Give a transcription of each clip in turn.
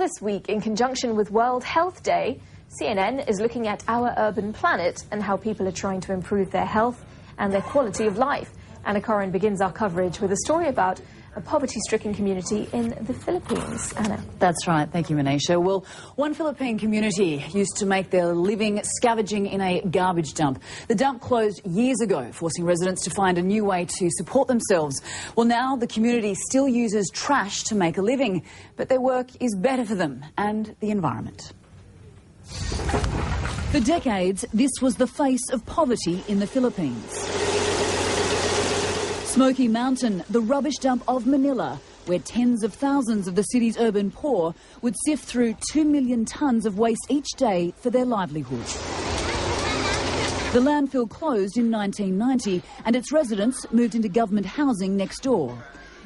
this week, in conjunction with World Health Day, CNN is looking at our urban planet and how people are trying to improve their health and their quality of life. Anna Corin begins our coverage with a story about a poverty-stricken community in the Philippines. Anna. That's right. Thank you, Manisha. Well, one Philippine community used to make their living scavenging in a garbage dump. The dump closed years ago, forcing residents to find a new way to support themselves. Well, now the community still uses trash to make a living, but their work is better for them and the environment. For decades, this was the face of poverty in the Philippines. Smoky Mountain, the rubbish dump of Manila, where tens of thousands of the city's urban poor would sift through 2 million tonnes of waste each day for their livelihood. The landfill closed in 1990 and its residents moved into government housing next door.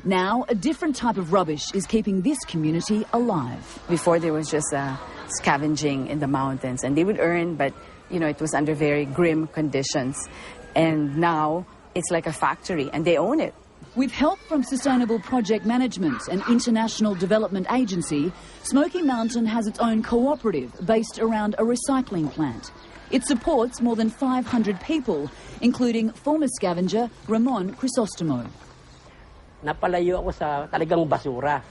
Now, a different type of rubbish is keeping this community alive. Before, there was just scavenging in the mountains, and they would earn, but, you know, it was under very grim conditions. And now it's like a factory, and they own it. With help from Sustainable Project Management, an international development agency, Smoky Mountain has its own cooperative based around a recycling plant. It supports more than 500 people, including former scavenger Ramon Crisostomo.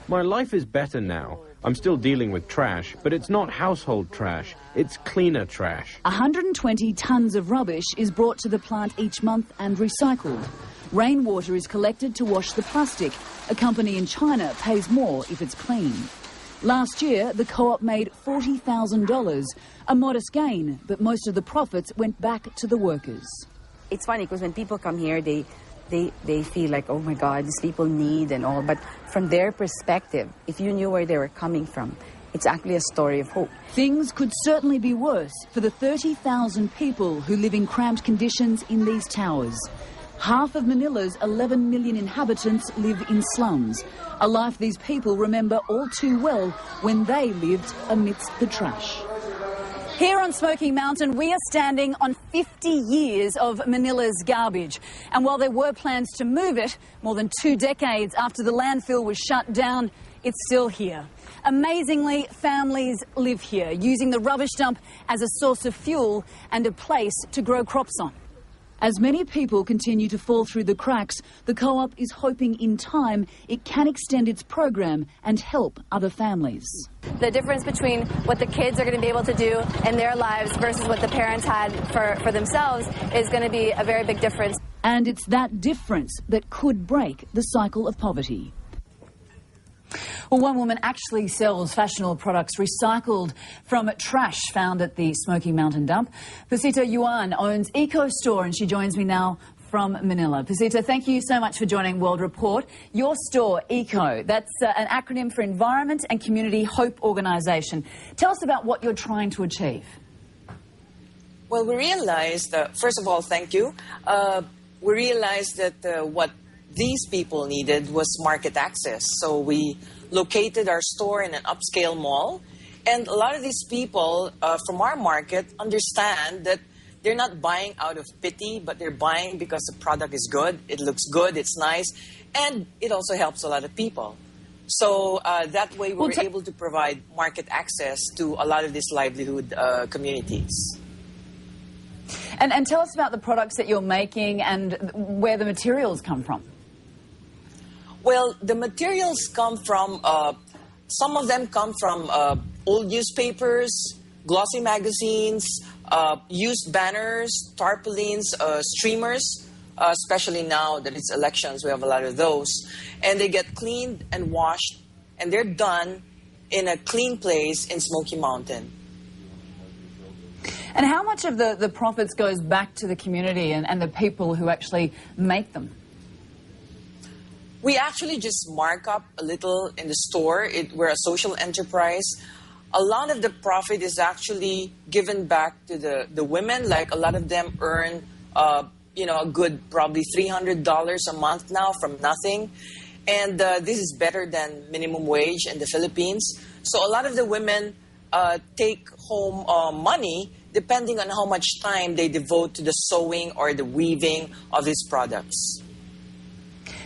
My life is better now. I'm still dealing with trash, but it's not household trash. It's cleaner trash. 120 tonnes of rubbish is brought to the plant each month and recycled. Rainwater is collected to wash the plastic. A company in China pays more if it's clean. Last year, the co-op made $40,000, a modest gain, but most of the profits went back to the workers. It's funny because when people come here, they feel like, oh my God, these people need and all. But from their perspective, if you knew where they were coming from, it's actually a story of hope. Things could certainly be worse for the 30,000 people who live in cramped conditions in these towers. Half of Manila's 11 million inhabitants live in slums, a life these people remember all too well when they lived amidst the trash. Here on Smoky Mountain, we are standing on 50 years of Manila's garbage. And while there were plans to move it, more than 2 decades after the landfill was shut down, it's still here. Amazingly, families live here, using the rubbish dump as a source of fuel and a place to grow crops on. As many people continue to fall through the cracks, the co-op is hoping in time it can extend its program and help other families. The difference between what the kids are going to be able to do in their lives versus what the parents had for themselves is going to be a very big difference. And it's that difference that could break the cycle of poverty. Well, one woman actually sells fashionable products recycled from trash found at the Smoky Mountain dump. Pasita Juan owns ECHOstore, and she joins me now from Manila. Pasita, thank you so much for joining World Report. Your store, ECHO, that's an acronym for Environment and Community Hope Organisation. Tell us about what you're trying to achieve. Well, we realized, first of all, thank you. We realized that what these people needed was market access. So we located our store in an upscale mall. And a lot of these people from our market understand that they're not buying out of pity, but they're buying because the product is good, it looks good, it's nice, and it also helps a lot of people. So that way we were able to provide market access to a lot of these livelihood communities. And tell us about the products that you're making and where the materials come from. Well, the materials come from, some of them come from old newspapers, glossy magazines, used banners, tarpaulins, streamers, especially now that it's elections, we have a lot of those. And they get cleaned and washed, and they're done in a clean place in Smoky Mountain. And how much of the profits goes back to the community and the people who actually make them? We actually just mark up a little in the store. We're a social enterprise. A lot of the profit is actually given back to the women. Like, a lot of them earn, you know, a good probably $300 a month now from nothing. And this is better than minimum wage in the Philippines. So a lot of the women take home money depending on how much time they devote to the sewing or the weaving of these products.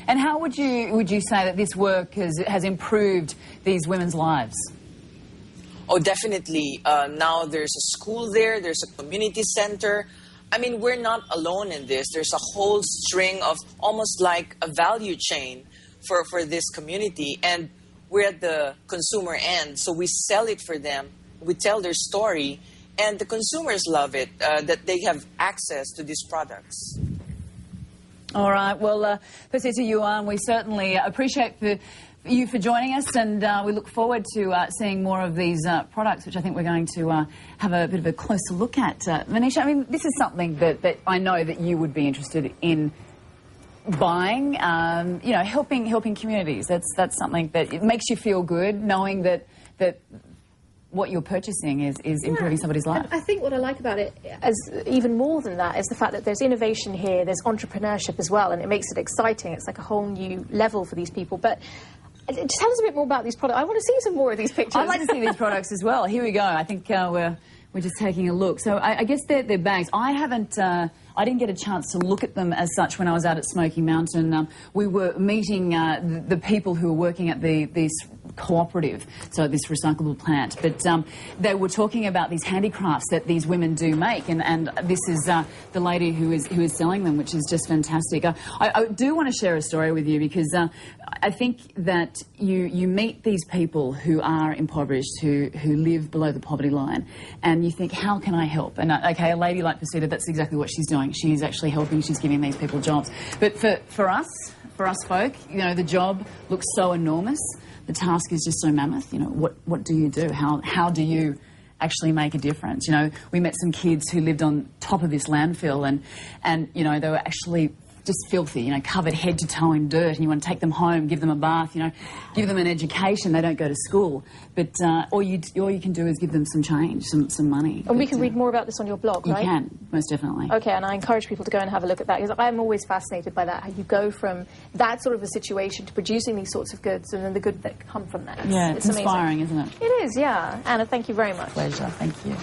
And how would you say that this work has improved these women's lives? Oh, definitely. Now there's a school there, there's a community center. I mean, we're not alone in this. There's a whole string of almost like a value chain for this community. And we're at the consumer end, so we sell it for them. We tell their story, and the consumers love it, that they have access to these products. All right. Well, Professor Juan, we certainly appreciate you for joining us, and we look forward to seeing more of these products, which I think we're going to have a bit of a closer look at. Manisha, I mean, this is something that I know that you would be interested in buying, you know, helping communities. That's something that it makes you feel good, knowing that what you're purchasing is improving somebody's life. And I think what I like about it, as even more than that, is the fact that there's innovation here, there's entrepreneurship as well, and it makes it exciting. It's like a whole new level for these people. But just tell us a bit more about these products. I want to see some more of these pictures. I'd like to see these products as well. Here we go. I think we're just taking a look. So I guess they're bags. I didn't get a chance to look at them as such when I was out at Smoky Mountain. We were meeting the people who were working at this cooperative, so this recyclable plant. But they were talking about these handicrafts that these women do make, and this is the lady who is selling them, which is just fantastic. I do want to share a story with you, because I think that you meet these people who are impoverished, who live below the poverty line, and you think, how can I help? And okay, a lady like Pasita, that's exactly what she's doing. She's actually helping. She's giving these people jobs. But for us folk, you know, the job looks so enormous. The task is just so mammoth. You know, what do you do? How do you actually make a difference? You know, we met some kids who lived on top of this landfill, and you know, they were actually just filthy, you know, covered head to toe in dirt, and you want to take them home, give them a bath, you know, give them an education. They don't go to school, but all you can do is give them some change, some money. And we can read more about this on your blog, right? You can, most definitely. Okay, and I encourage people to go and have a look at that, because I'm always fascinated by that, how you go from that sort of a situation to producing these sorts of goods, and then the good that come from that. Yeah, it's inspiring, amazing. Isn't it? It is, yeah. Anna, thank you very much. Pleasure, thank you.